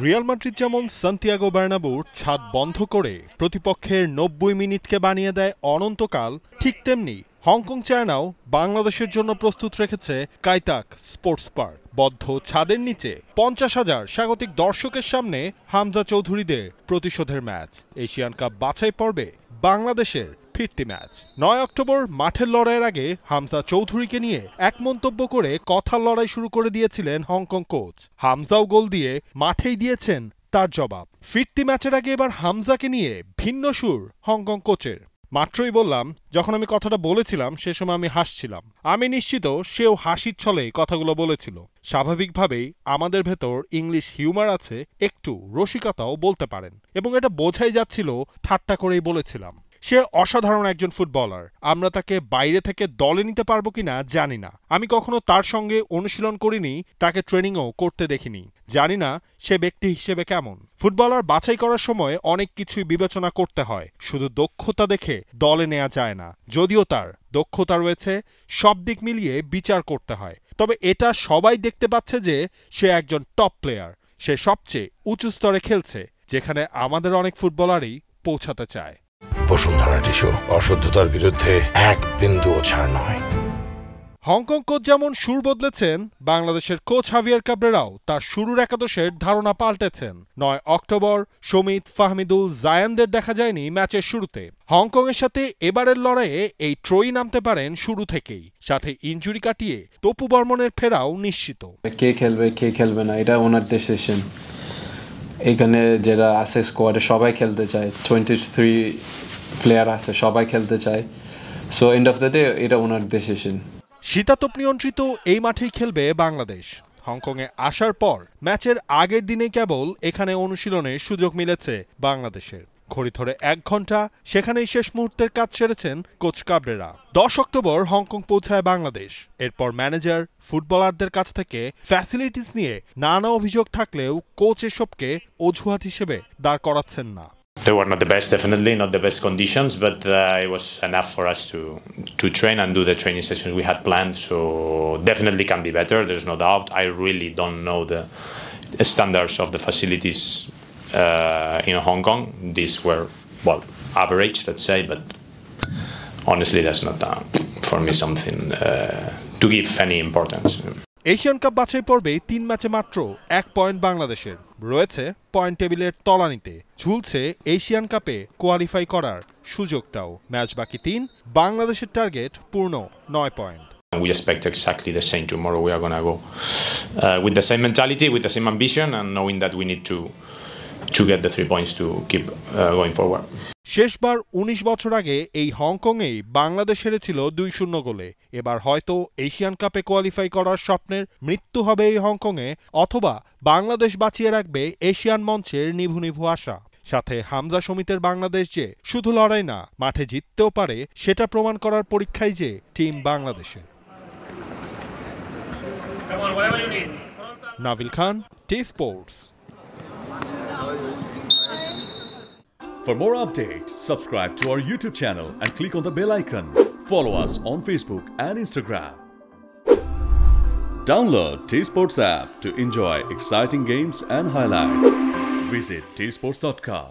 Real Madrid যেমন Santiago বার্নাব্যুর ছাদ বন্ধ করে প্রতিপক্ষের ৯০ মিনিটকে বানিয়ে দেয় অনন্তকাল, ঠিক তেমনি হংকং চায়নাও বাংলাদেশের জন্য প্রস্তুত রেখেছে কাইতাক স্পোর্টস পার্ক। বদ্ধ ছাদের নিচে ৫০,০০০ স্বাগতিক দর্শকের সামনে হামজা চৌধুরীদের প্রতিশোধের ম্যাচ। এশিয়ান কাপ বাছাই পর্বে বাংলাদেশের ফিরতি ম্যাচ ৯ অক্টোবর। মাঠের লড়াইয়ের আগে হামজা চৌধুরীকে নিয়ে এক মন্তব্য করে কথার লড়াই শুরু করে দিয়েছিলেন হংকং কোচ। হামজাও গোল দিয়ে মাঠেই দিয়েছেন তার জবাব। ফিরতি ম্যাচের আগে এবার হামজাকে নিয়ে ভিন্ন সুর হংকং কোচের। মাত্রই বললাম, যখন আমি কথাটা বলেছিলাম সে সময় আমি হাসছিলাম। আমি নিশ্চিত সেও হাসির ছলে কথাগুলো বলেছিল। স্বাভাবিকভাবেই আমাদের ভেতর ইংলিশ হিউমার আছে, একটু রসিকতাও বলতে পারেন, এবং এটা বোঝাই যাচ্ছিল ঠাট্টা করেই বলেছিলাম। সে অসাধারণ একজন ফুটবলার। আমরা তাকে বাইরে থেকে দলে নিতে পারবো কিনা জানি না। আমি কখনো তার সঙ্গে অনুশীলন করিনি, তাকে ট্রেনিংও করতে দেখিনি। জানি না সে ব্যক্তি হিসেবে কেমন। ফুটবলার বাছাই করার সময় অনেক কিছুই বিবেচনা করতে হয়, শুধু দক্ষতা দেখে দলে নেওয়া যায় না। যদিও তার দক্ষতা রয়েছে, সব দিক মিলিয়ে বিচার করতে হয়। তবে এটা সবাই দেখতে পাচ্ছে যে সে একজন টপ প্লেয়ার। সে সবচেয়ে উঁচু স্তরে খেলছে, যেখানে আমাদের অনেক ফুটবলারই পৌঁছাতে চায়। বসুন্ধরা টিস্যু, অশুদ্ধতার বিরুদ্ধে এক বিন্দুও ছাড় নয়। হংকং কোচ যেমন সুর বদলেছেন, বাংলাদেশের কোচ হাভিয়ার কাবরেরাও তার শুরুর একাদশের ধারণা পাল্টেছেন। ৯ অক্টোবর শমিত, ফাহমিদুল, জায়ানদের দেখা যায়নি ম্যাচের শুরুতে। হংকংয়ের সাথে এবারের লড়াইয়ে এই ট্রয়ি নামতে পারেন শুরু থেকেই, সাথে ইনজুরি কাটিয়ে তপু বর্মনের ফেরাও নিশ্চিত। কে খেলবে কে খেলবে না এটা ওনার ডিসিশন। এখানে যারা আছে স্কোয়াডে সবাই খেলতে চায়, 23 প্লেয়ার আছে, সবাই খেলতে চায়। So end of the day এটা ওনার ডিসিশন। শীতাতপ নিয়ন্ত্রিত এই মাঠেই খেলবে বাংলাদেশ। হংকংয়ে আসার পর ম্যাচের আগের দিনেই কেবল এখানে অনুশীলনের সুযোগ মিলেছে বাংলাদেশের। ঘড়ি ধরে ১ ঘন্টা, সেখানেই শেষ মুহূর্তের কাজ সেরেছেন কোচ কাবরেরা। ১০ অক্টোবর হংকং পৌঁছায় বাংলাদেশ। এরপর ম্যানেজার, ফুটবলারদের কাছ থেকে ফ্যাসিলিটিস নিয়ে নানা অভিযোগ থাকলেও কোচ এসবকে অজুহাত হিসেবে দাঁড় করাচ্ছেন না। They were not the best, definitely not the best conditions, but it was enough for us to train and do the training sessions we had planned. So definitely can be better. There's no doubt. I really don't know the standards of the facilities in Hong Kong. These were average, let's say, but honestly, that's not for me something to give any importance. Asian cup বাছাই পর্বে ৩ ম্যাচে মাত্র ১ point বাংলাদেশের। রয়েছে point টেবিলের তলানিতে, ঝুলছে Asian কাপে কোয়ালিফাই করার সুযোগটাও। ম্যাচ বাকি ৩, বাংলাদেশের টার্গেট পূর্ণ ৯ point. We expect exactly the same tomorrow. We are going to go with the same mentality, with the same ambition, and knowing that we need to get the 3 points to keep going forward. শেষবার ১৯ বছর আগে এই হংকংয়েই বাংলাদেশ হেরেছিল ২-০ গোলে। এবার হয়তো Asian কাপে qualify করার স্বপ্নের মৃত্যু হবে এই হংকংয়ে, অথবা বাংলাদেশ বাঁচিয়ে রাখবে এশিয়ান মঞ্চের নিভু নিভু আশা। সাথে হামজা সমিতের বাংলাদেশ যে শুধু লড়াই না, মাঠে জিততেও পারে, সেটা প্রমাণ করার পরীক্ষাই যে টিম বাংলাদেশে। নাবিল খান, T Sports. For more updates, subscribe to our YouTube channel and click on the bell icon. Follow us on Facebook and Instagram. Download T-Sports app to enjoy exciting games and highlights. Visit tsports.com.